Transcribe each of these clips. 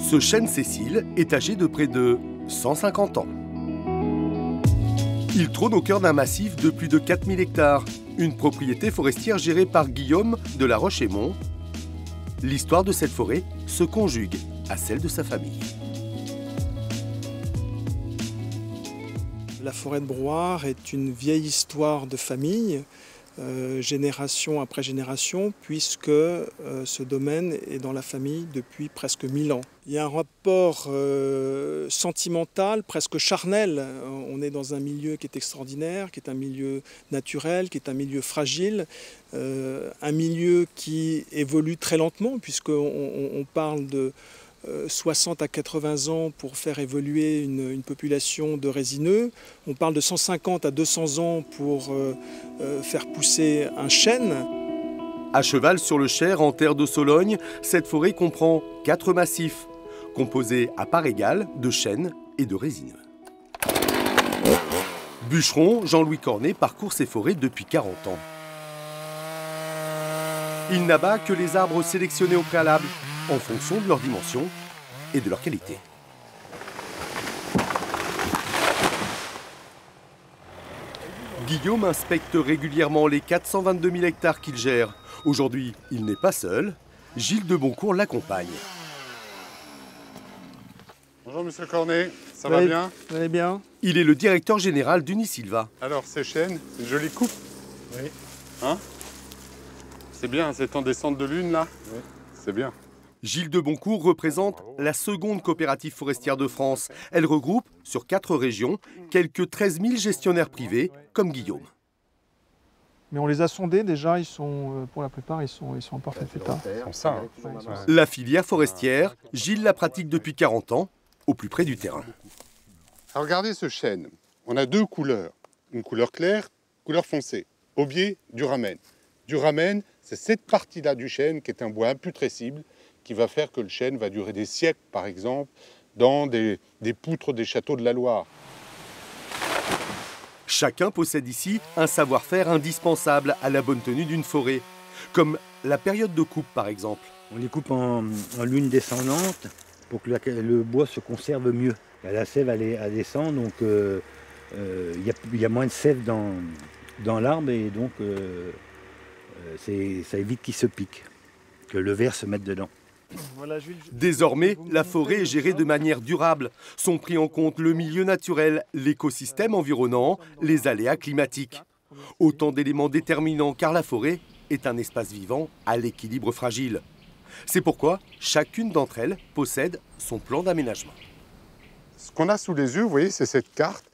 Ce chêne Cécile est âgé de près de 150 ans. Il trône au cœur d'un massif de plus de 4000 hectares, une propriété forestière gérée par Guillaume de La Roche-Aymon. L'histoire de cette forêt se conjugue à celle de sa famille. La forêt de Broire est une vieille histoire de famille, génération après génération, puisque ce domaine est dans la famille depuis presque 1000 ans. Il y a un rapport sentimental, presque charnel. On est dans un milieu qui est extraordinaire, qui est un milieu naturel, qui est un milieu fragile, un milieu qui évolue très lentement, puisqu'on parle de 60 à 80 ans pour faire évoluer une population de résineux. On parle de 150 à 200 ans pour faire pousser un chêne. À cheval sur le Cher, en terre de Sologne, cette forêt comprend 4 massifs, composés à part égale de chênes et de résineux. Bûcheron, Jean-Louis Cornet parcourt ces forêts depuis 40 ans. Il n'abat que les arbres sélectionnés au préalable, en fonction de leur dimension et de leur qualité. Guillaume inspecte régulièrement les 422 000 hectares qu'il gère. Aujourd'hui, il n'est pas seul. Gilles de Boncourt l'accompagne. Bonjour Monsieur Cornet, ça va bien? Vous allez bien? Il est le directeur général d'Unisilva. Alors ces chênes, c'est une jolie coupe. Oui. Hein? C'est bien, c'est en descente de lune là? Oui. C'est bien. Gilles de Boncourt représente la seconde coopérative forestière de France. Elle regroupe, sur 4 régions, quelques 13 000 gestionnaires privés, comme Guillaume. Mais on les a sondés déjà, ils sont, pour la plupart, ils sont en parfait état. Comme ça. Hein. La filière forestière, Gilles la pratique depuis 40 ans, au plus près du terrain. Alors regardez ce chêne. On a 2 couleurs. Une couleur claire, couleur foncée. Aubier, duramen. Duramen, c'est cette partie-là du chêne qui est un bois imputrescible, qui va faire que le chêne va durer des siècles, par exemple, dans des poutres des châteaux de la Loire. Chacun possède ici un savoir-faire indispensable à la bonne tenue d'une forêt, comme la période de coupe par exemple. On les coupe en lune descendante pour que le bois se conserve mieux. La sève elle descend, donc il y a moins de sève dans l'arbre et donc ça évite qu'il se pique, que le ver se mette dedans. Désormais, la forêt est gérée de manière durable. Sont pris en compte le milieu naturel, l'écosystème environnant, les aléas climatiques. Autant d'éléments déterminants car la forêt est un espace vivant à l'équilibre fragile. C'est pourquoi chacune d'entre elles possède son plan d'aménagement. Ce qu'on a sous les yeux, vous voyez, c'est cette carte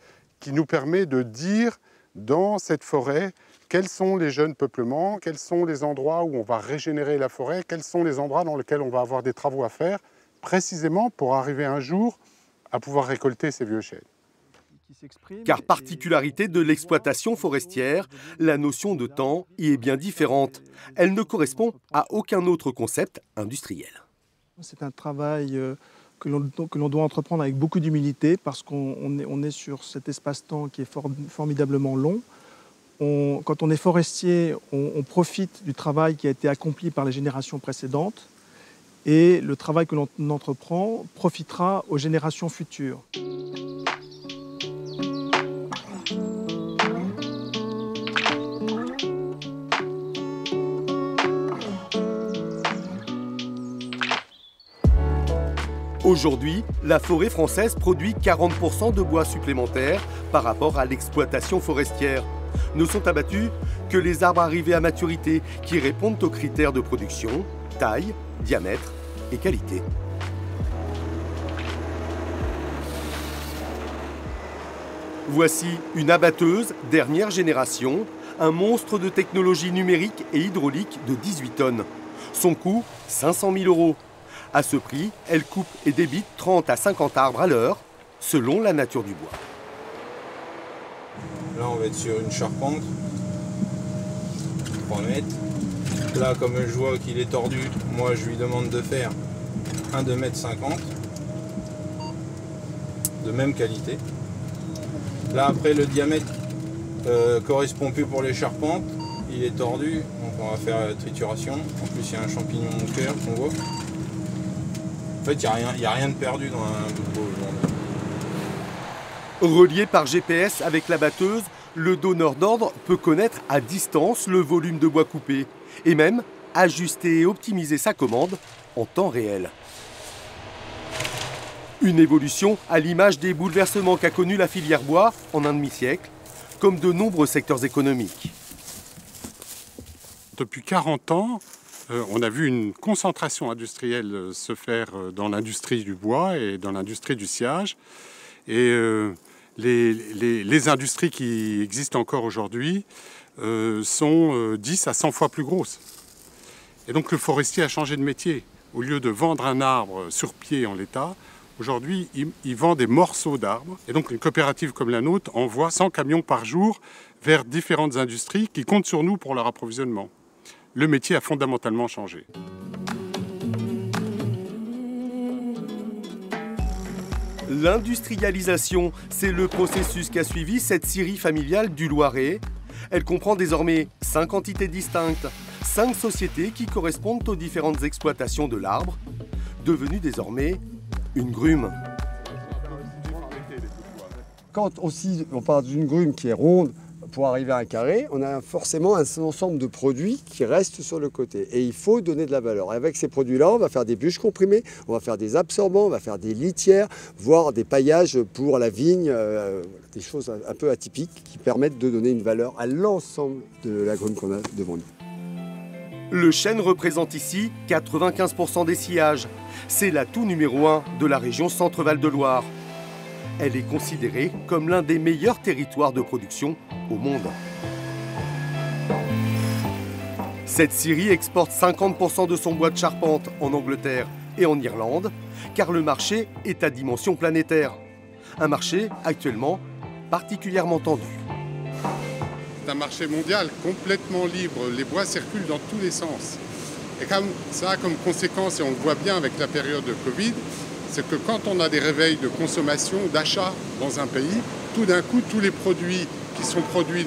qui nous permet de dire dans cette forêt quels sont les jeunes peuplements, quels sont les endroits où on va régénérer la forêt, quels sont les endroits dans lesquels on va avoir des travaux à faire, précisément pour arriver un jour à pouvoir récolter ces vieux chênes. Car particularité de l'exploitation forestière, la notion de temps y est bien différente. Elle ne correspond à aucun autre concept industriel. C'est un travail que l'on doit entreprendre avec beaucoup d'humilité parce qu'on est sur cet espace-temps qui est formidablement long. Quand on est forestier, on profite du travail qui a été accompli par les générations précédentes et le travail que l'on entreprend profitera aux générations futures. Aujourd'hui, la forêt française produit 40% de bois supplémentaire par rapport à l'exploitation forestière. Ne sont abattus que les arbres arrivés à maturité qui répondent aux critères de production, taille, diamètre et qualité. Voici une abatteuse dernière génération, un monstre de technologie numérique et hydraulique de 18 tonnes. Son coût, 500 000 €. À ce prix, elle coupe et débite 30 à 50 arbres à l'heure, selon la nature du bois. Là, on va être sur une charpente, 3 mètres. Là, comme je vois qu'il est tordu, moi, je lui demande de faire un 2,50 m, de même qualité. Là, après, le diamètre correspond plus pour les charpentes. Il est tordu, donc on va faire la trituration. En plus, il y a un champignon cœur qu'on voit. En fait, il n'y a rien de perdu dans un bout de bois aujourd'hui. Relié par GPS avec la batteuse, le donneur d'ordre peut connaître à distance le volume de bois coupé et même ajuster et optimiser sa commande en temps réel. Une évolution à l'image des bouleversements qu'a connus la filière bois en un demi-siècle, comme de nombreux secteurs économiques. Depuis 40 ans, on a vu une concentration industrielle se faire dans l'industrie du bois et dans l'industrie du sciage. Et les industries qui existent encore aujourd'hui sont 10 à 100 fois plus grosses. Et donc le forestier a changé de métier. Au lieu de vendre un arbre sur pied en l'état, aujourd'hui il vend des morceaux d'arbres. Et donc une coopérative comme la nôtre envoie 100 camions par jour vers différentes industries qui comptent sur nous pour leur approvisionnement. Le métier a fondamentalement changé. L'industrialisation, c'est le processus qu'a suivi cette scierie familiale du Loiret. Elle comprend désormais 5 entités distinctes, 5 sociétés qui correspondent aux différentes exploitations de l'arbre, devenues désormais une grume. Quand aussi on parle d'une grume qui est ronde, pour arriver à un carré, on a forcément un ensemble de produits qui restent sur le côté. Et il faut donner de la valeur. Et avec ces produits-là, on va faire des bûches comprimées, on va faire des absorbants, on va faire des litières, voire des paillages pour la vigne, des choses un peu atypiques qui permettent de donner une valeur à l'ensemble de la grume qu'on a devant nous. Le chêne représente ici 95% des sciages. C'est l'atout numéro 1 de la région Centre-Val de Loire. Elle est considérée comme l'un des meilleurs territoires de production au monde. Cette scierie exporte 50% de son bois de charpente en Angleterre et en Irlande, car le marché est à dimension planétaire. Un marché actuellement particulièrement tendu. C'est un marché mondial complètement libre. Les bois circulent dans tous les sens. Et comme ça a comme conséquence, et on le voit bien avec la période de Covid, c'est que quand on a des réveils de consommation, d'achat dans un pays, tout d'un coup, tous les produits qui sont produits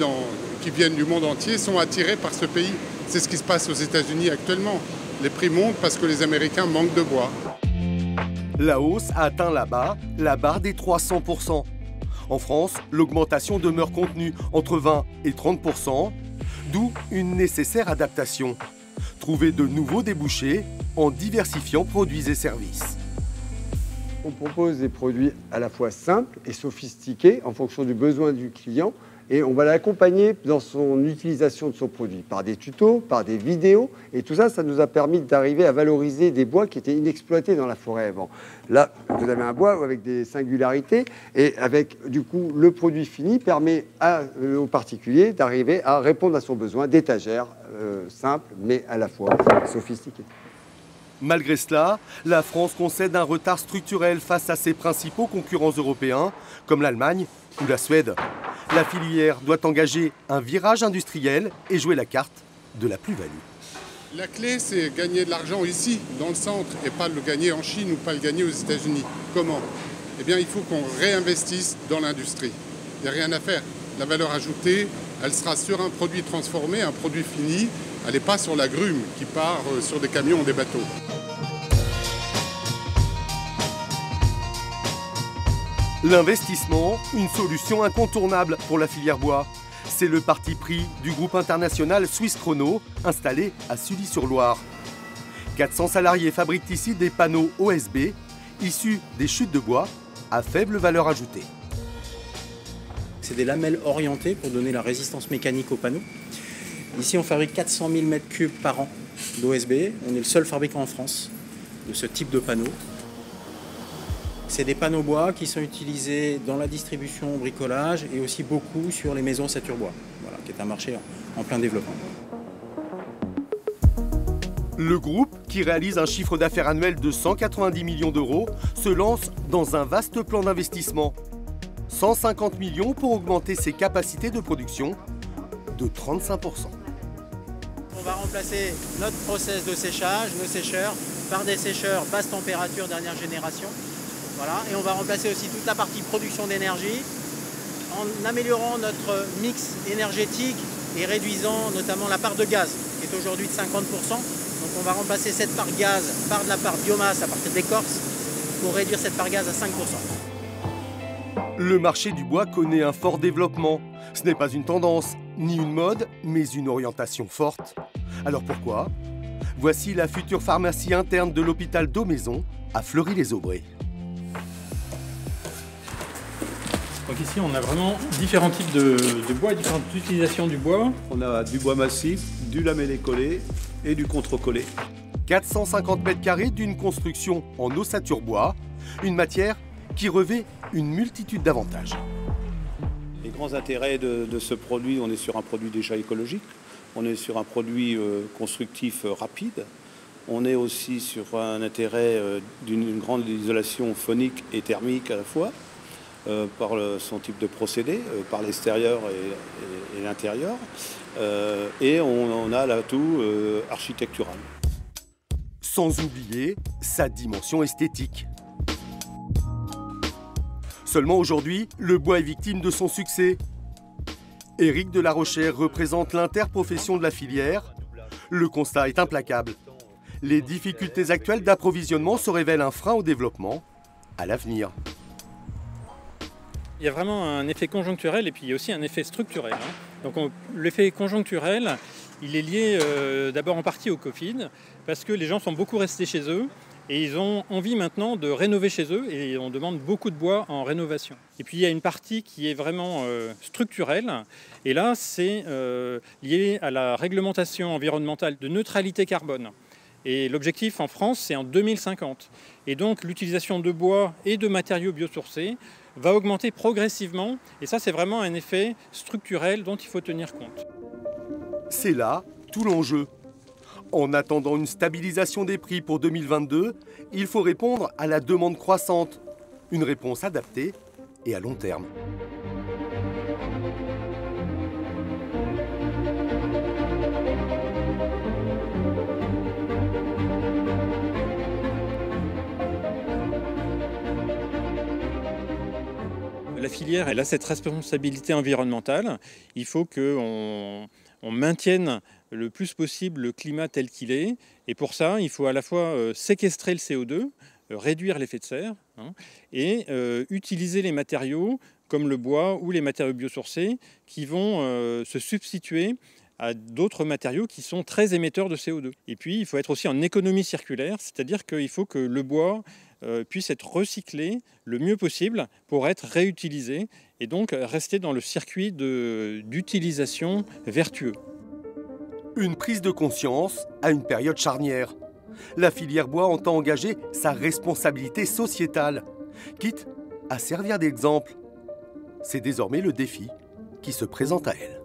qui viennent du monde entier sont attirés par ce pays. C'est ce qui se passe aux États-Unis actuellement. Les prix montent parce que les Américains manquent de bois. La hausse a atteint là-bas la barre des 300%. En France, l'augmentation demeure contenue entre 20 et 30%, d'où une nécessaire adaptation. Trouver de nouveaux débouchés en diversifiant produits et services. On propose des produits à la fois simples et sophistiqués en fonction du besoin du client et on va l'accompagner dans son utilisation de son produit par des tutos, par des vidéos et tout ça, ça nous a permis d'arriver à valoriser des bois qui étaient inexploités dans la forêt avant. Là, vous avez un bois avec des singularités et avec du coup le produit fini permet aux particuliers d'arriver à répondre à son besoin d'étagères simples mais à la fois sophistiquées. Malgré cela, la France concède un retard structurel face à ses principaux concurrents européens, comme l'Allemagne ou la Suède. La filière doit engager un virage industriel et jouer la carte de la plus-value. La clé, c'est gagner de l'argent ici, dans le centre, et pas le gagner en Chine ou pas le gagner aux États-Unis. Comment? Eh bien, il faut qu'on réinvestisse dans l'industrie. Il n'y a rien à faire. La valeur ajoutée, elle sera sur un produit transformé, un produit fini. Elle n'est pas sur la grume qui part sur des camions ou des bateaux. L'investissement, une solution incontournable pour la filière bois. C'est le parti pris du groupe international Suisse Chrono, installé à Sully-sur-Loire. 400 salariés fabriquent ici des panneaux OSB, issus des chutes de bois, à faible valeur ajoutée. C'est des lamelles orientées pour donner la résistance mécanique aux panneaux. Ici, on fabrique 400 000 m3 par an d'OSB. On est le seul fabricant en France de ce type de panneaux. C'est des panneaux bois qui sont utilisés dans la distribution au bricolage et aussi beaucoup sur les maisons ossature bois, voilà, qui est un marché en plein développement. Le groupe, qui réalise un chiffre d'affaires annuel de 190 millions d'euros, se lance dans un vaste plan d'investissement. 150 millions pour augmenter ses capacités de production de 35%. On va remplacer notre process de séchage, nos sécheurs, par des sécheurs basse température dernière génération. Voilà. Et on va remplacer aussi toute la partie production d'énergie en améliorant notre mix énergétique et réduisant notamment la part de gaz, qui est aujourd'hui de 50%. Donc on va remplacer cette part gaz par de la part biomasse à partir d'écorce pour réduire cette part gaz à 5%. Le marché du bois connaît un fort développement. Ce n'est pas une tendance, ni une mode, mais une orientation forte. Alors pourquoi? Voici la future pharmacie interne de l'hôpital d'Aumaison à Fleury-les-Aubrais. Donc ici, on a vraiment différents types de bois et différentes utilisations du bois. On a du bois massif, du lamellé collé et du contre-collé. 450 mètres carrés d'une construction en ossature bois, une matière qui revêt une multitude d'avantages. Les grands intérêts de ce produit, on est sur un produit déjà écologique, on est sur un produit constructif rapide, on est aussi sur un intérêt d'une grande isolation phonique et thermique à la fois, par son type de procédé, par l'extérieur et l'intérieur, et on a l'atout architectural. Sans oublier sa dimension esthétique. Seulement aujourd'hui, le bois est victime de son succès. Éric de la Rochère représente l'interprofession de la filière. Le constat est implacable. Les difficultés actuelles d'approvisionnement se révèlent un frein au développement à l'avenir. Il y a vraiment un effet conjoncturel et puis il y a aussi un effet structurel. Donc l'effet conjoncturel, il est lié d'abord en partie au Covid, parce que les gens sont beaucoup restés chez eux et ils ont envie maintenant de rénover chez eux et on demande beaucoup de bois en rénovation. Et puis il y a une partie qui est vraiment structurelle et là c'est lié à la réglementation environnementale de neutralité carbone. Et l'objectif en France c'est en 2050. Et donc l'utilisation de bois et de matériaux biosourcés va augmenter progressivement et ça c'est vraiment un effet structurel dont il faut tenir compte. C'est là tout l'enjeu. En attendant une stabilisation des prix pour 2022, il faut répondre à la demande croissante. Une réponse adaptée et à long terme. La filière, elle a cette responsabilité environnementale. Il faut qu'on maintienne le plus possible le climat tel qu'il est. Et pour ça, il faut à la fois séquestrer le CO2, réduire l'effet de serre, et utiliser les matériaux comme le bois ou les matériaux biosourcés qui vont se substituer à d'autres matériaux qui sont très émetteurs de CO2. Et puis, il faut être aussi en économie circulaire, c'est-à-dire qu'il faut que le bois puisse être recyclé le mieux possible pour être réutilisé et donc rester dans le circuit d'utilisation vertueux. Une prise de conscience à une période charnière. La filière bois entend engager sa responsabilité sociétale, quitte à servir d'exemple. C'est désormais le défi qui se présente à elle.